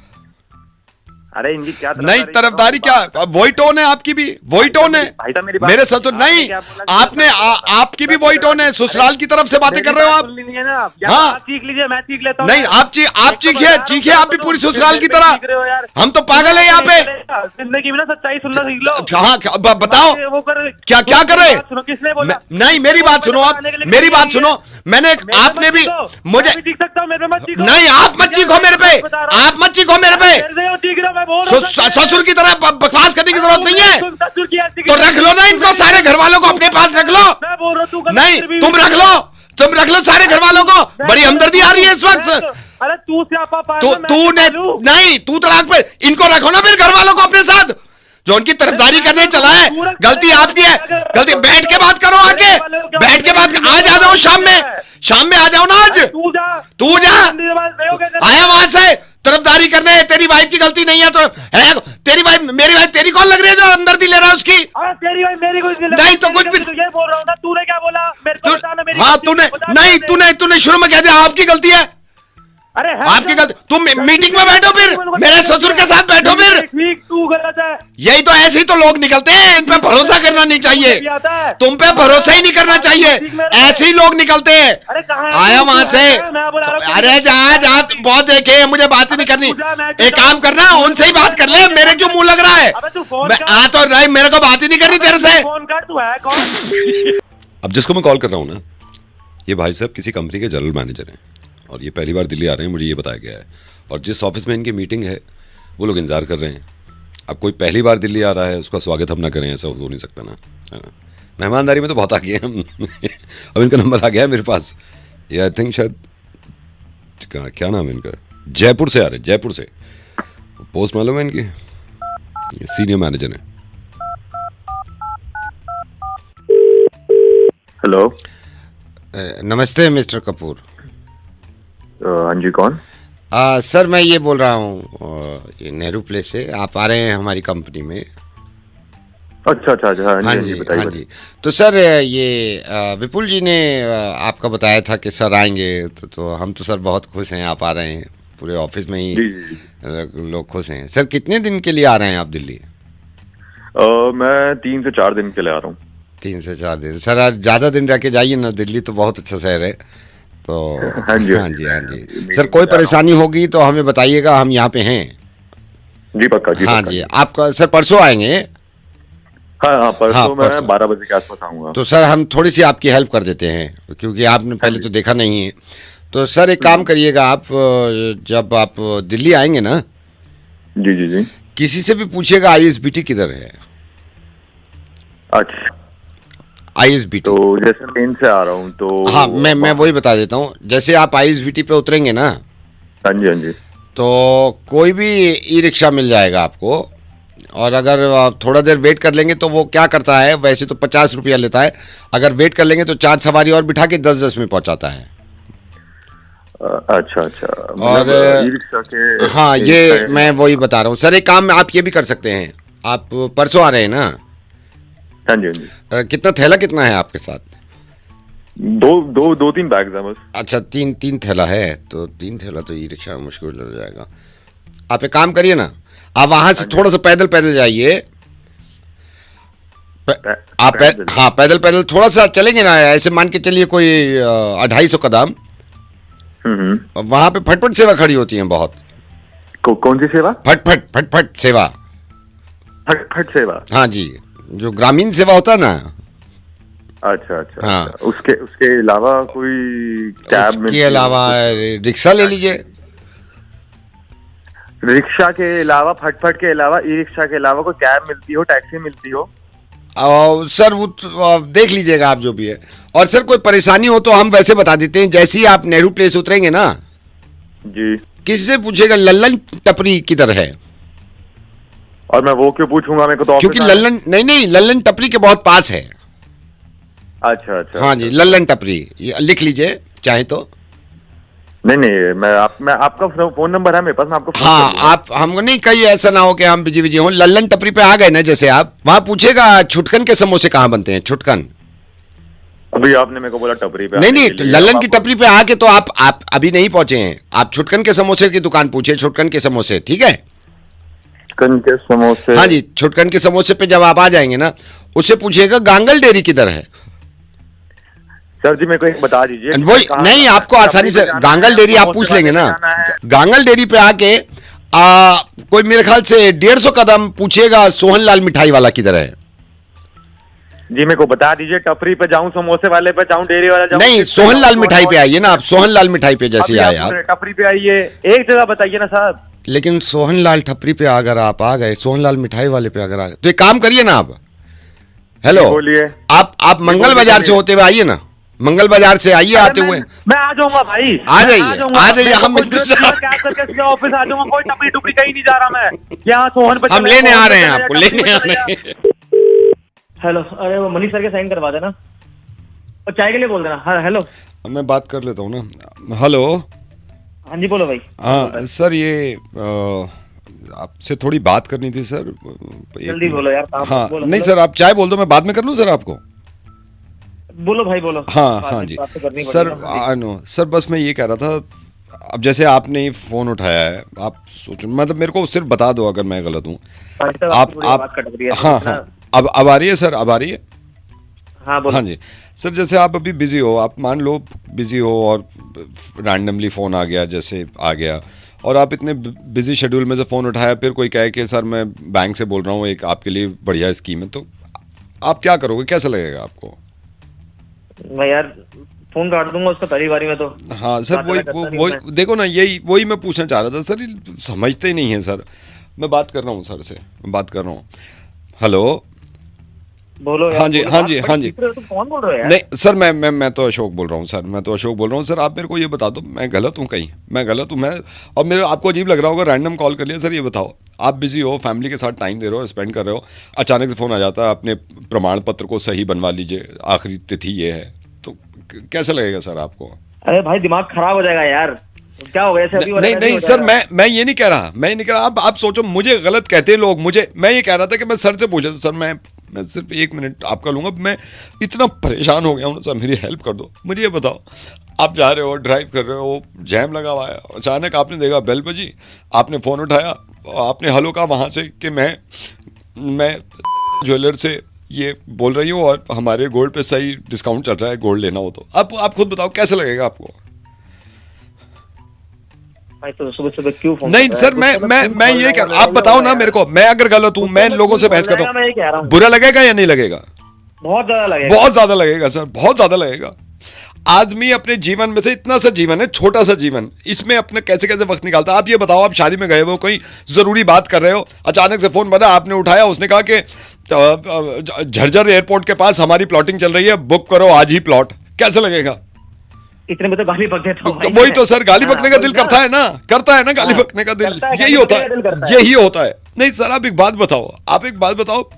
अरे इनकी क्या नहीं तरफदारी क्या, वही टोन है आपकी भी, वही टोन है भाई साहब मेरी बात मेरे साथ तो आपने नहीं। क्या बोला कि आपने आपकी भी वही टोन है, ससुराल की तरफ से बातें कर रहे हो आप। हाँ। चीख लीजिए, मैं चीख लेता हूँ। नहीं आप चीखिए आप भी पूरी ससुराल की तरह। हम तो पागल है यहाँ पे। जिंदगी में ना सच्चाई सुनना सीख लो। हाँ बताओ वो कर क्या क्या कर रहे। सुनो, किसने बोला? नहीं मेरी बात सुनो आप, मेरी बात सुनो। मैंने आपने भी मुझे चीख सकता हूँ, मेरे पे मत चीखो। नहीं आप मत चीखो मेरे पे, आप मत चीखो मेरे पे। ससुर की तरह बकवास करने की जरूरत नहीं है। तो रख लो ना इनको, सारे घर वालों को अपने पास रख लो। मैं बोल रहा हूँ नहीं तुम रख लो सारे घर वालों को। बड़ी हमदर्दी आ रही है इस वक्त। अरे तू स्यापा तूने नहीं, तू तलाक पे इनको रखो ना फिर घर वालों को अपने साथ, जो उनकी तरफदारी करने चला है। गलती आपकी है, गलती। बैठ के बात करो, आके बैठ के बात। आज आ जाओ शाम में आ जाओ ना। आज तू जा आया वहां से तरफदारी करने। तेरी वाइफ की गलती नहीं है तो है। तेरी वाइफ मेरी वाइफ तेरी कौन लग रही है जो हमदर्दी ले रहा है उसकी? तेरी भाई मेरी कोई नहीं तो कुछ भी ये बोल रहा हूँ ना। तूने क्या बोला मेरे को बताना। मेरी हाँ तूने शुरू में कह दिया आपकी गलती है। अरे आपकी गलती। तुम मीटिंग में बैठो फिर, मेरे ससुर के साथ बैठो फिर। ठीक, तू गलत है। यही तो ऐसे ही तो लोग निकलते हैं। इन पे भरोसा करना नहीं चाहिए, तुम पे भरोसा ही नहीं करना चाहिए। ऐसे ही लोग निकलते हैं। अरे कहाँ आया वहां से। अरे जा बहुत देखे हैं, मुझे बात ही नहीं करनी। एक काम करना, उनसे ही बात कर ले, मेरे क्यों मुंह लग रहा है? तो नहीं, मेरे को बात ही नहीं करनी तेरे से। फोन कर, तू है कौन? अब जिसको मैं कॉल कर रहा हूँ ना, ये भाई साहब किसी कंपनी के जनरल मैनेजर हैं और ये पहली बार दिल्ली आ रहे हैं, मुझे ये बताया गया है। और जिस ऑफिस में इनकी मीटिंग है वो लोग इंतजार कर रहे हैं। अब कोई पहली बार दिल्ली आ रहा है उसका स्वागत हम ना करें, ऐसा हो नहीं सकता ना, है ना। मेहमानदारी में तो बहुत आ गए हम। अब इनका नंबर आ गया है मेरे पास। ये आई थिंक शायद क्या नाम है इनका, जयपुर से आ रहे हैं, जयपुर से। पोस्ट मालूम है इनकी, सीनियर मैनेजर है। हेलो, नमस्ते मिस्टर कपूर। हाँ जी, कौन? सर मैं ये बोल रहा हूँ ये नेहरू प्लेस से। आप आ रहे हैं हमारी कंपनी में? अच्छा। हाँ जी बताइए। हाँ जी। तो सर ये विपुल जी ने आपका बताया था कि सर आएंगे, तो हम तो सर बहुत खुश हैं आप आ रहे हैं। पूरे ऑफिस में ही लोग खुश हैं। सर कितने दिन के लिए आ रहे हैं आप दिल्ली? मैं 3 से 4 दिन के लिए आ रहा हूँ। 3 से 4 दिन। सर आज ज़्यादा दिन रह के जाइए ना, दिल्ली तो बहुत अच्छा शहर है। तो हाँ जी। सर कोई परेशानी होगी तो हमें बताइएगा, हम यहाँ पे हैं। जी पक्का जी। हाँ जी। आपका सर परसों आएंगे? हाँ परसों मैं परसों। 12 बजे के आसपास आऊँगा। तो सर हम थोड़ी सी आपकी हेल्प कर देते हैं, क्योंकि आपने पहले तो देखा नहीं है। तो सर एक काम करिएगा, आप जब आप दिल्ली आएंगे ना, जी किसी से भी पूछिएगा ISBT किधर है। अच्छा, ISBT। तो जैसे ट्रेन से आ रहा हूँ तो हाँ मैं वही बता देता हूँ। जैसे आप ISBT पे उतरेंगे ना, हाँ जी, तो कोई भी ई-रिक्शा मिल जाएगा आपको। और अगर आप थोड़ा देर वेट कर लेंगे तो वो क्या करता है, वैसे तो 50 रुपया लेता है, अगर वेट कर लेंगे तो 4 सवारी और बिठा के 10-10 में पहुंचाता है। अच्छा। और ई-रिक्शा के हाँ, ये मैं वही बता रहा हूँ। सर एक काम आप ये भी कर सकते हैं, आप परसों आ रहे हैं ना? हाँ जी। कितना थैला कितना है आपके साथ? 2-3 बैग्स हैं बस। अच्छा, 3 थैला है। तो 3 थैला तो ई-रिक्शा में मुश्किल हो जाएगा। आप एक काम करिए ना, आप वहां से थोड़ा सा पैदल जाइए। आप पैदल थोड़ा सा चलेंगे ना, ऐसे मान के चलिए कोई 250 कदम। वहां पे फटफट सेवा खड़ी होती है बहुत। कौन सी सेवा? फटफट सेवा। फटफट सेवा? हाँ जी, जो ग्रामीण सेवा होता है ना। अच्छा। हाँ। उसके अलावा कोई कैब? उसके अलावा रिक्शा ले लीजिए। रिक्शा के अलावा, फटफट के अलावा, ई रिक्शा के अलावा कोई कैब मिलती हो, टैक्सी मिलती हो? सर वो देख लीजिएगा आप जो भी है। और सर कोई परेशानी हो तो हम वैसे बता देते हैं। जैसे ही आप नेहरू प्लेस उतरेंगे ना जी, किसी से पूछेगा लल्लन टपरी किधर है। और मैं वो क्यों पूछूंगा, मेरे को तो क्योंकि लल्लन नहीं लल्लन टपरी के बहुत पास है। अच्छा। हाँ जी, लल्लन टपरी लिख लीजिए चाहे तो। नहीं मैं आपका फोन नंबर है मेरे पास, मैं आपको हाँ, आप हमको नहीं कहीं ऐसा ना हो कि हम बिजी हो। लल्लन टपरी पे आ गए ना, जैसे आप वहां पूछेगा छुटकन के समोसे कहाँ बनते हैं। छुटकन अभी आपने मेरे को बोला टपरी पे। नहीं लल्लन की टपरी पे आके तो आप अभी नहीं पहुंचे हैं। आप छुटकन के समोसे की दुकान पूछिए, छुटकन के समोसे, ठीक है? छुटकन के समोसे। हाँ जी, छुटकन के समोसे पे जब आप आ जाएंगे ना, उससे पूछिएगा गांगल डेयरी किधर है। सर जी मेरे को एक बता दीजिए। वही नहीं, आपको आसानी से गांगल डेयरी आप पूछ लेंगे ना। गांगल डेयरी पे आके कोई मेरे ख्याल से 150 कदम पूछिएगा सोहनलाल मिठाई वाला किधर है। जी मेरे को बता दीजिए, टपरी पे जाऊं, समोसे वाले पे जाऊं, डेयरी वाला जाऊं? नहीं, सोहनलाल मिठाई पे आइए ना आप, सोहनलाल मिठाई पे जैसे आए आप। टपरी पे आइए, एक जगह बताइए ना साहब। लेकिन सोहनलाल ठपरी पे अगर आप आ गए, सोहनलाल मिठाई वाले पे अगर आ गए, तो एक काम करिए ना आप। हेलो, बोलिए। आप मंगल बाजार से होते हुए आइए ना, मंगल बाजार से आइए आते हुए। मैं आ जाऊंगा भाई, आ जाइए हम ऑफिस आ जाऊंगा। कोई टपरी टुपरी कहीं नहीं जा रहा मैं, यहाँ सोहन पे हम लेने आ रहे हैं, आपको लेने आ रहे हैं। हेलो, अरे वो मनीष सर के साइन करवा देना और चाय के लिए बोल देना। हाँ हेलो, मैं बात कर लेता हूँ ना। हेलो, हाँ जी बोलो भाई। हाँ सर, ये आपसे थोड़ी बात करनी थी सर। जल्दी बोलो यार। हाँ बोलो, नहीं बोलो। सर, आप चाय बोल दो, मैं बाद में कर लूँ सर आपको। बोलो भाई बोलो। हाँ बात हाँ में जी बात तो करनी सर, पड़ेगी। नो सर, बस मैं ये कह रहा था, अब जैसे आपने फ़ोन उठाया है, आप सोच, मतलब मेरे को सिर्फ बता दो अगर मैं गलत हूँ। आप हाँ हाँ, अब आ रही है सर, अब आ रही है। हाँ बोलो। हाँ जी सर, जैसे आप अभी बिजी हो, आप मान लो बिजी हो और रैंडमली फ़ोन आ गया, जैसे आ गया, और आप इतने बिजी शेड्यूल में से फ़ोन उठाया, फिर कोई कहे कि सर मैं बैंक से बोल रहा हूँ, एक आपके लिए बढ़िया स्कीम है, तो आप क्या करोगे, कैसा लगेगा आपको? मैं यार फोन काट दूंगा उसका पहली बारी में तो। हाँ सर, वही देखो ना, वही मैं पूछना चाह रहा था सर, ये समझते ही नहीं है सर। मैं बात कर रहा हूँ सर से, मैं बात कर रहा हूँ। हेलो, बोलो यार, हाँ जी बोलो, हाँ बात जी बड़ी हाँ जी। सीक्रेट है, तो कौन बोल रहे हो यार? नहीं सर, मैं तो अशोक बोल रहा हूँ सर, मैं तो अशोक बोल रहा हूँ सर। आप मेरे को ये बता दो, मैं गलत हूँ कहीं, मैं गलत हूँ मैं? और मेरे आपको अजीब लग रहा होगा, रैंडम कॉल कर लिया सर। ये बताओ, आप बिजी हो, फैमिली के साथ टाइम दे रहे हो, स्पेंड कर रहे हो, अचानक से फ़ोन आ जाता है, अपने प्रमाण पत्र को सही बनवा लीजिए, आखिरी तिथि ये है, तो कैसा लगेगा सर आपको? अरे भाई दिमाग खराब हो जाएगा यार, क्या हो गया ऐसे अभी? नहीं नहीं सर, मैं ये नहीं कह रहा, मैं नहीं कह रहा। आप सोचो, मुझे गलत कहते हैं लोग, मैं ये कह रहा था कि मैं सर से पूछा, सर मैं सिर्फ 1 मिनट आपका लूंगा, मैं इतना परेशान हो गया हूँ सर, मेरी हेल्प कर दो। मुझे ये बताओ, आप जा रहे हो, ड्राइव कर रहे हो, जैम लगा हुआ है, अचानक आपने देखा बेल बजी, आपने फ़ोन उठाया, आपने हेलो कहा वहाँ से कि मैं ज्वेलर से ये बोल रही हूँ और हमारे गोल्ड पे सही डिस्काउंट चल रहा है, गोल्ड लेना हो तो। अब आप खुद बताओ कैसा लगेगा आपको? भाई तो सुबह सुबह क्यों फोन नहीं सर, मैं ये कह रहा हूँ, आप बताओ ना मेरे को, मैं अगर गलत हूँ, मैं लोगों से बहस कर रहा हूँ, बुरा लगेगा या नहीं लगेगा? बहुत ज्यादा लगेगा, बहुत ज्यादा लगेगा सर, बहुत ज्यादा लगेगा। आदमी अपने जीवन में से, इतना सा जीवन है, छोटा सा जीवन, इसमें अपने कैसे कैसे वक्त निकालता है। आप ये बताओ, आप शादी में गए हो, कोई जरूरी बात कर रहे हो, अचानक से फोन बना, आपने उठाया, उसने कहा कि झज्जर एयरपोर्ट के पास हमारी प्लॉटिंग चल रही है, बुक करो आज ही प्लॉट, कैसा लगेगा? इतने में तो गाली पक देता हूं भाई। वही तो सर, गाली बकने का दिल करता है ना, गाली बकने का दिल, यही होता है, यही होता है। नहीं सर, आप एक बात बताओ,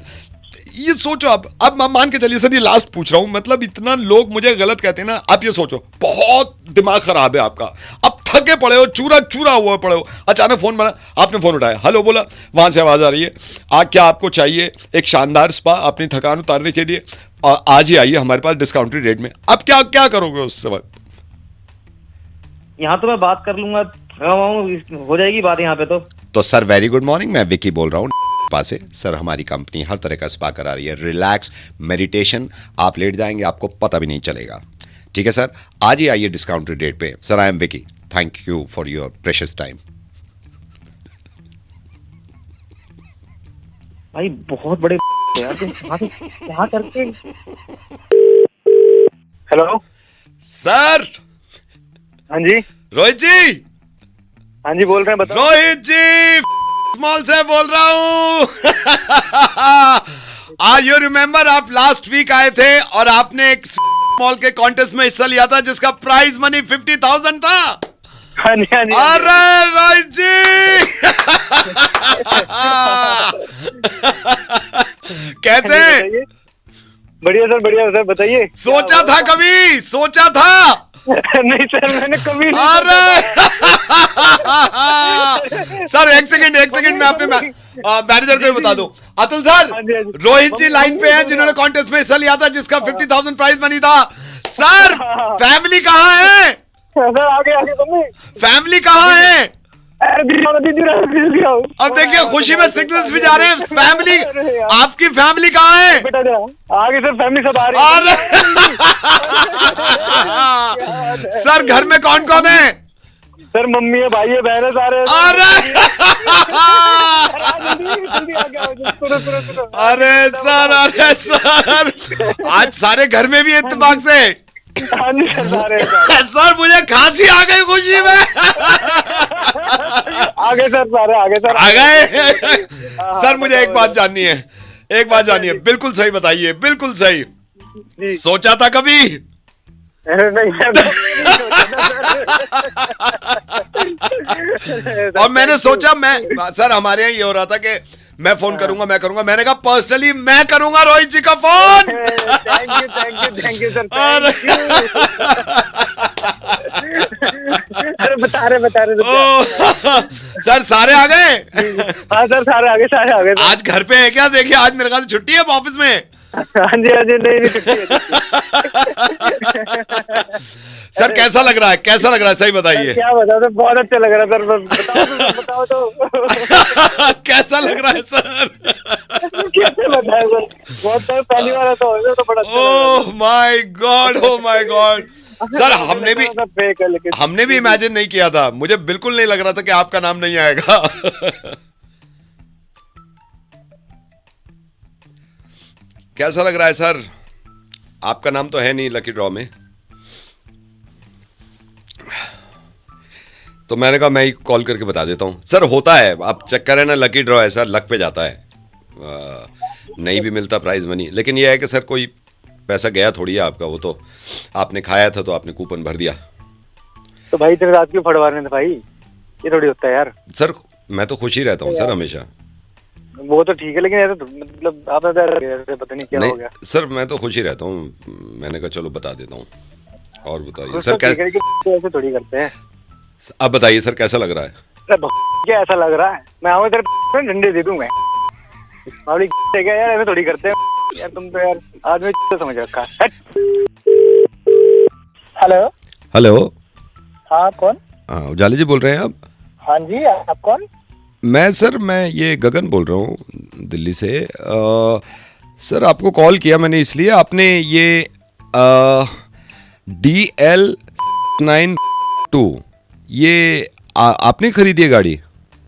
ये सोचो, आप मान के चलिए सर, ये लास्ट पूछ रहा हूं, मतलब इतना लोग मुझे गलत कहते हैं ना, आप ये सोचो, बहुत दिमाग खराब है आपका, अब थके पड़े हो, चूरा चूरा हुआ पड़े हो, अचानक फोन बना, आपने फोन उठाया, हेलो बोला, वहां से आवाज आ रही है, क्या आपको चाहिए एक शानदार स्पा अपनी थकान उतारने के लिए, आज ही आइए हमारे पास डिस्काउंटेड रेट में। अब क्या करोगे उस वक्त? यहाँ तो मैं बात कर लूंगा, हो जाएगी बात यहाँ पे तो सर वेरी गुड मॉर्निंग, मैं विकी बोल रहा हूँ से। सर हमारी कंपनी हर तरह का स्पा करा रही है, रिलैक्स मेडिटेशन, आप लेट जाएंगे, आपको पता भी नहीं चलेगा। ठीक है सर, आज ही आइए डिस्काउंटेड रेट पे। Sir I am Vicky, thank you for your precious time. भाई बहुत बड़े यार, क्या करके। Hello sir. हाँ जी, रोहित जी। हाँ जी बोल रहे हैं, बताओ। रोहित जी मॉल से बोल रहा हूं। यू रिमेम्बर, आप लास्ट वीक आए थे और आपने एक मॉल के कॉन्टेस्ट में हिस्सा लिया था जिसका प्राइज मनी 50,000 था। हाँ जी, हाँ जी, अरे रोहित जी। कैसे? बढ़िया सर, बताइए। सोचा था कभी? सोचा था? नहीं सर, मैंने कभी नहीं। अरे सर एक सेकंड मैं अपने मैनेजर को बता दूं। अतुल सर, रोहित जी लाइन पे हैं जिन्होंने कॉन्टेस्ट में हिस्सा लिया था जिसका 50,000 प्राइज मनी था। सर फैमिली कहाँ है? सर आगे फैमिली कहाँ है? दीदी अब देखिए खुशी में सिग्नल्स भी जा रहे हैं। फैमिली, आपकी फैमिली कहाँ है? बेटा आगे सर फैमिली सब आ रही है। अरे सर घर में कौन कौन है? सर मम्मी है, भाई है, बहन है, सारे। अरे सर आज सारे घर में भी इत्तेफाक से। हाँ जी सर, सारे सर मुझे खांसी आ गई खुशी में। आगे सर, सारे आगे सर, आ गए। सर मुझे एक बात जाननी है, बिल्कुल सही बताइए, बिल्कुल सही। सोचा था कभी? और मैंने सोचा सर हमारे यहाँ ये हो रहा था कि मैं फोन करूंगा, मैंने कहा पर्सनली मैं करूंगा रोहित जी का फोन। Thank you sir. अरे बता रहे सर सारे आ गए? हाँ सर, सारे आगे। आज घर पे है क्या? देखिए आज मेरे ख्याल से छुट्टी है ऑफिस में। हाँ जी नहीं छुट्टी है। सर कैसा लग रहा है सही बताइए। क्या बताओ सर, बहुत अच्छा लग रहा है सर। बताओ तो कैसा लग रहा है सर? कैसे बताया सर, बहुत पहली बार तो बड़ा अच्छा। ओह माय गॉड सर हमने भी इमेजिन नहीं किया था। मुझे बिल्कुल नहीं लग रहा था कि आपका नाम नहीं आएगा। कैसा लग रहा है सर? आपका नाम तो है नहीं लकी ड्रॉ में, तो मैंने कहा मैं ही कॉल करके बता देता हूं। सर होता है, आप चक्कर है ना, लकी ड्रॉ है सर, लक पे जाता है, नहीं भी मिलता प्राइज मनी। लेकिन यह है कि सर कोई पैसा गया थोड़ी है आपका, वो तो आपने खाया था तो आपने कूपन भर दिया। तो भाई तेरे रात क्यों फड़वाने थे भाई, ये थोड़ी होता है यार। सर मैं तो खुश ही रहता हूँ सर हमेशा। वो तो ठीक है, लेकिन ऐसे मतलब आप पता नहीं क्या हो गया। सर मैं तो खुश ही रहता हूँ, मैंने कहा चलो बता देता हूँ। और बताइए कुछ सर तो ऐसे थोड़ी करते हैं। अब बताइए सर कैसा लग रहा है? क्या ऐसा लग रहा है, मैं आऊँ तेरे डंडे दे दूंगा क्या यार, ऐसे थोड़ी करते हैं यार, तुम तो यार आदमी तो समझ रखा है। हेलो हाँ कौन? हाँ उजाले जी बोल रहे हैं आप? हाँ जी, आप कौन? मैं ये गगन बोल रहा हूँ दिल्ली से। सर आपको कॉल किया मैंने इसलिए, आपने ये DL92 ये आपने खरीदी है गाड़ी?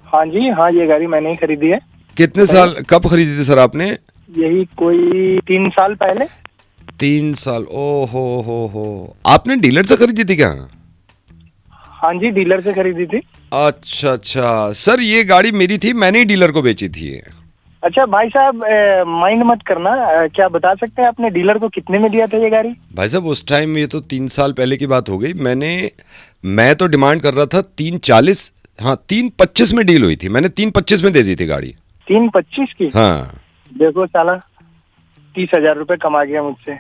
हाँ जी हाँ, ये गाड़ी मैंने ही खरीदी है। कितने साल कब खरीदी थी सर आपने? यही कोई 3 साल पहले। 3 साल, ओ हो। आपने डीलर से खरीदी थी क्या? हाँ जी, डीलर से खरीदी थी। अच्छा सर ये गाड़ी मेरी थी, मैंने ही डीलर को बेची थी। अच्छा भाई साहब, माइंड मत करना, क्या बता सकते हैं आपने डीलर को कितने में दिया था ये गाड़ी? भाई साहब उस टाइम, ये तो 3 साल पहले की बात हो गई, मैं तो डिमांड कर रहा था 340, हाँ 325 में डील हुई थी, मैंने 325 में दे दी थी गाड़ी। 325 की? हाँ। देखो साला 30,000 रुपए कमा गया मुझसे।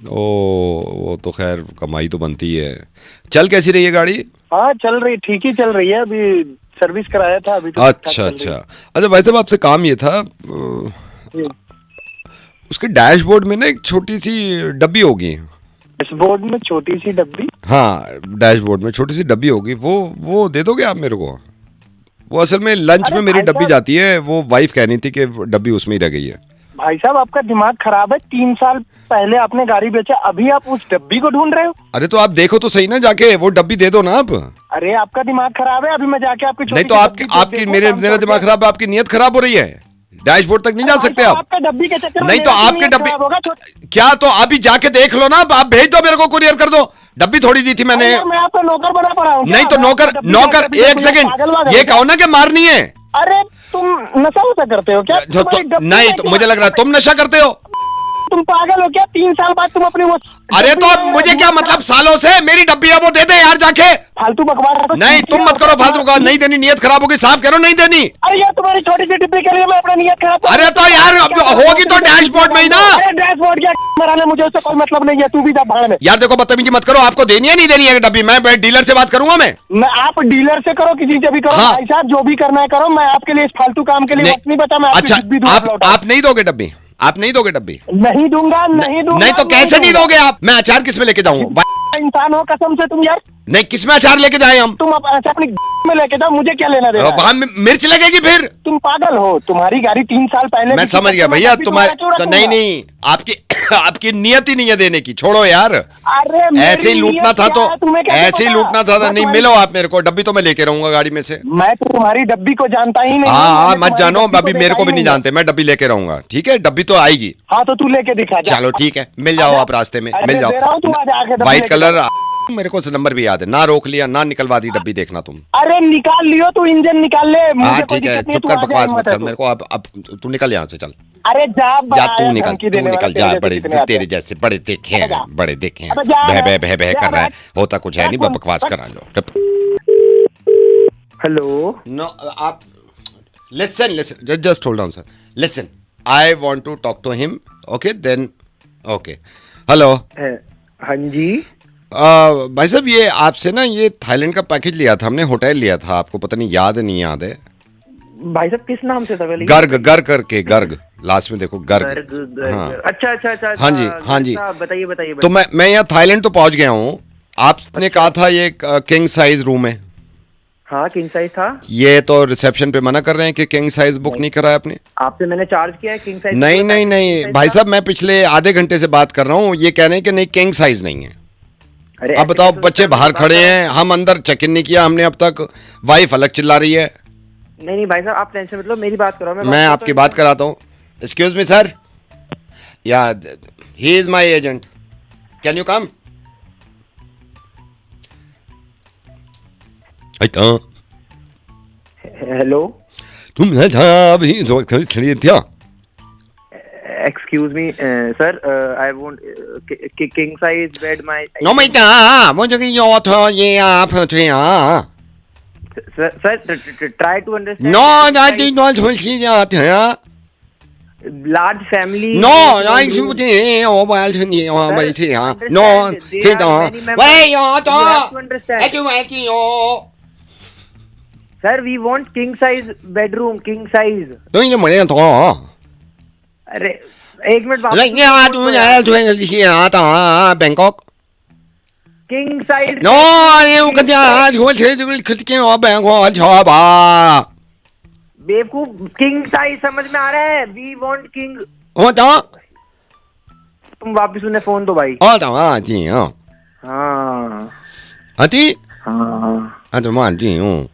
वो तो खैर कमाई तो बनती है। चल कैसी रही है गाड़ी? हाँ चल रही, ठीक ही चल रही है, अभी सर्विस कराया था अभी तो। अच्छा भाई साहब आपसे काम ये था, उसके डैशबोर्ड में ना एक छोटी सी डब्बी होगी। डैशबोर्ड में छोटी सी डब्बी? हाँ डैशबोर्ड में छोटी सी डब्बी होगी, वो दे दोगे आप मेरे को? वो असल में लंच में मेरी डब्बी जाती है, वो वाइफ कहनी थी कि डब्बी उसमें ही रह गई है। भाई साहब आपका दिमाग खराब है, 3 साल पहले आपने गाड़ी बेचा, अभी आप उस डब्बी को ढूंढ रहे हो? अरे तो आप देखो तो सही ना जाके, वो डब्बी दे दो ना आप। अरे आपका दिमाग खराब है, अभी मैं जाके आपकी नहीं तो आपकी मेरा दिमाग खराब है, आपकी नीयत खराब हो रही है, डैशबोर्ड तक नहीं जा सकते आप। आपका डब्बी के चक्कर में नहीं तो आपके डब्बी क्या, तो अभी जाके देख लो ना, आप भेज दो मेरे को, कुरियर कर दो। डब्बी थोड़ी दी थी मैंने। मैं आपका नौकर बना पड़ा हूँ? नहीं तो नौकर एक सेकंड, ये कहो ना कि मारनी है। अरे तुम नशा वशा करते हो क्या? नहीं तो मुझे लग रहा है तुम नशा करते हो। तुम पागल हो क्या? 3 साल बाद तुम अपनी वो, अरे तो मुझे क्या मतलब, सालों से मेरी डब्बी है, वो दे दे यार जाके। फालतू बकवास नहीं तुम मत करो फालतू का, नहीं देनी, नियत खराब होगी, साफ करो नहीं देनी। अरे यार तुम्हारी छोटी सी डिब्बी के लिए मैं अपना नियत खराब? अरे तो यार होगी तो डैशबोर्ड में ही ना। अरे डैशबोर्ड क्या मराने, मुझे उससे कोई मतलब नहीं है, तू भी जा भाड़ में। यार देखो बदतमीजी मत करो, आपको देनी है नहीं देनी है डब्बी? मैं डीलर से बात करूंगा। मैं आप डीलर से करो, किसी से भी करो। हाँ। भाई साहब जो भी करना है करो, मैं आपके लिए इस फालतू काम के लिए वक्त नहीं बचा। मैं अच्छा आप नहीं दोगे डब्बी? आप नहीं दोगे डब्बी? नहीं दूंगा, नहीं दूंगा। नहीं तो कैसे नहीं दोगे आप? मैं अचार किस में लेके जाऊँ? इंसान हो कसम से तुम यार। नहीं, किसमें अचार लेके जाए हम? तुम अपनी में लेके जाओ, मुझे क्या लेना देना है? वहां मिर्च लगेगी फिर। तुम पागल हो, तुम्हारी गाड़ी 3 साल पहले मैं भी समझ थी, गया तो भैया, मैं तुम्हारे क्यों तो नहीं रखूंगा? नहीं, आपकी आपकी नियत ही नहीं है देने की, छोड़ो यार। अरे मेरी ऐसे ही लूटना नियत था क्या तो है, तुम्हें कैसे ऐसे ही पता? लूटना था, मैं नहीं तुम्हारी- मिलो आप मेरे को, डब्बी तो मैं लेके रहूंगा गाड़ी में से। मैं तो तुम्हारी डब्बी को जानता ही नहीं हूँ, हाँ मैंने मत तुम्हारी जानो, डब्बी अभी को मेरे को देखा भी ही नहीं जानते, मैं डब्बी लेके रहूंगा, ठीक है? डब्बी तो आएगी। हाँ तो तू लेके दिखा जा। चलो ठीक है, मिल जाओ आप रास्ते में, अरे मिल दे रहा हूँ, तू आज आके जाओ। डब्बी व्हाइट लेके कलर जा। मेरे को नंबर भी याद है, ना रोक लिया ना निकलवा दी डब्बी, देखना तुम। अरे निकाल लियो, तू इंजन निकाल ले, हाँ मुझे कोई ठीक है, दिक्कत नहीं है, चुप तू कर, आ जा, बकवास हिम्मत मत है कर तो। मेरे को। अब तू निकल यहाँ से, चल अरे जा जा, तू निकल, धमकी तू देने वाला, निकल तेरे जा, जैसे बड़े कितने आते तेरे हैं। जैसे बड़े देखे अबे जा। हैं, बड़े देखे हैं, अबे जा बह रहा बह है, बह बह जा कर रहा है, रहा है। होता कुछ है नहीं, रख बकवास फोन, करा लो। हेलो, नो आप listen just hold on sir, listen, I want to talk to him, okay then, okay. Hello हाँ जी, भाई साहब, ये आपसे ना ये थाईलैंड का पैकेज लिया था हमने, होटल लिया था, आपको पता नहीं याद नहीं याद है? भाई साहब किस नाम से था पहले? गर्ग करके, गर्ग लास्ट में देखो, गर्ग। हाँ अच्छा हाँ जी, हाँ जी। बताइए तो मैं यहाँ थाईलैंड तो पहुंच गया हूँ। आपने कहा था ये किंग साइज रूम है, हाँ किंग साइज था। ये तो रिसेप्शन पे मना कर रहे हैं कि किंग साइज बुक नहीं कराया आपने। आपसे मैंने चार्ज किया है किंग साइज? नहीं नहीं नहीं भाई साहब, मैं पिछले आधे घंटे से बात कर रहा हूँ, ये कह रहे हैं कि नहीं किंग साइज नहीं है। अरे अब बताओ, बच्चे बाहर खड़े हैं, हम अंदर चेक इन नहीं किया हमने अब तक, वाइफ अलग चिल्ला रही है। नहीं भाई साहब, आप टेंशन मत लो, मेरी बात करो, मैं आपकी बात कराता हूँ। Excuse me sir, yeah he is my agent, can you come? Hello, तुम अभी खड़ी क्या? Excuse me sir, I want king size bed my. No मैं क्या मुझे कि यो तो ये आप थे यहाँ। Sir try to understand. No दादी नो झोलसी जाते हैं। Large family. नो आई सुनते ओ बाल सुनिए ओ बाल से यहाँ नो ठीक है वे यो तो ऐक्यू ऐक्यू sir we want king size bedroom, king size. तो ये मरे तो अरे एक मिनट बाबू, लेकिन आज तू यार तू ये आता बैंकॉक किंग साइज। नो ये वो कहते हैं झोल से खुद के ओ बैंकॉक छाबा बेवकूफ, किंग साइज समझ में आ रहा है? We want king. हो तो तुम वापस उन्हें फोन दो भाई। हो तो हाँ जी हाँ हाँ आती हाँ हाँ तो मान जी हूँ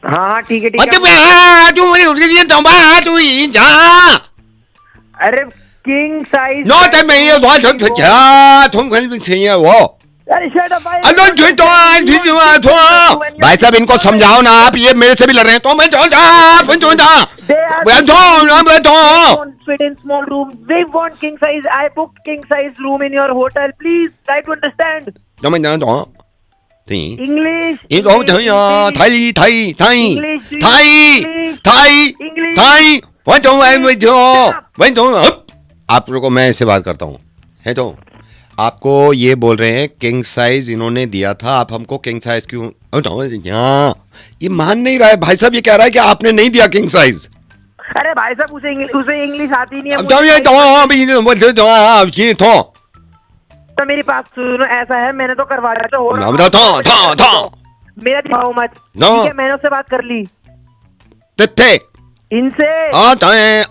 हाँ ठीक है ठीक अरे है। मैं तू मुझे उसके लिए दबा तू ही जा अरे किंग साइज। नो तो मैं ये बात सब क्या तुम कल भी चाहिए वो अरे शट अप भाई। अरे तो भाई साहब इनको समझाओ ना आप, ये मेरे से भी लड़ रहे हैं तो मैं तो fit in small room. They want king size. I booked king size room in your hotel. Please try to understand. तो मैं जान तो thì English. ý có thấy thầy thầy thầy English, thầy thầy English. thầy वही तो वही तो वही तो आप लोगों को मैं इससे बात करता हूँ है तो आपको ये बोल रहे हैं किंग साइज इन्होंने दिया था, आप हमको किंग साइज क्यों? यहाँ ये मान नहीं रहा है भाई साहब, ये कह रहा है कि आपने नहीं दिया किंग साइज। अरे भाई साहब उसे इंग्लिश आती नहीं है। अब तो ये तो तो मेरी बात सुनो, ऐसा है मैंने तो करवा दिया तो मेरा दिखाओ मत। No. ठीक है मैंने उससे बात कर ली थे इनसे। आते हैं